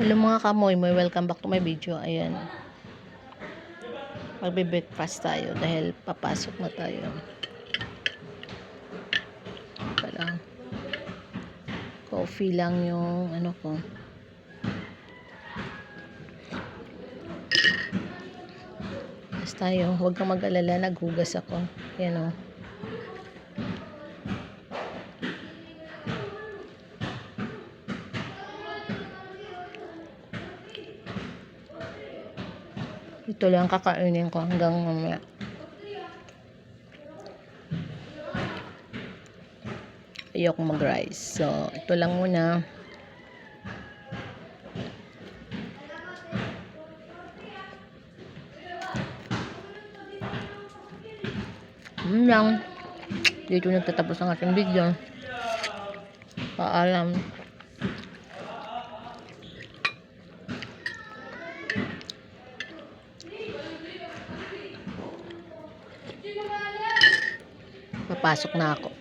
Hello mga kamoy, may welcome back to my video. Ayan, magbe-breakfast tayo dahil papasok na tayo. Pala, coffee lang yung ano ko. Basta tayo, huwag kang mag-alala, naghugas ako. Ayan o. Ito lang kakainin ko hanggang mamaya. Ayoko mag-rice. So, ito lang muna. Lang. Dito nagtatapos ang ating video. Paalam. Papasok na ako.